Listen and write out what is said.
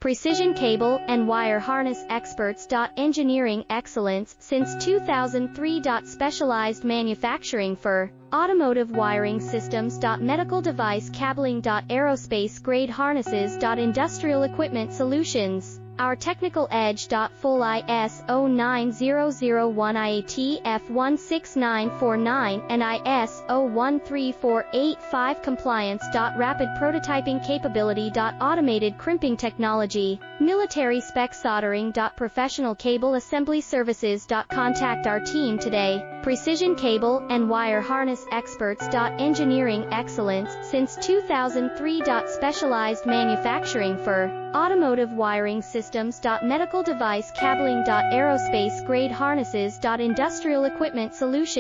Precision cable and wire harness experts. Engineering excellence since 2003. Specialized manufacturing for automotive wiring systems. Medical device cabling. Aerospace grade harnesses. Industrial equipment solutions. Our technical edge. Full ISO 9001 IAT F16949 and ISO 13485 compliance. Rapid prototyping capability. Automated crimping technology. Military spec soldering. Professional cable assembly services. Contact our team today. Precision cable and wire harness experts. Engineering excellence since 2003. Specialized manufacturing for automotive wiring systems. Medical device cabling. Aerospace grade harnesses. Industrial equipment solutions.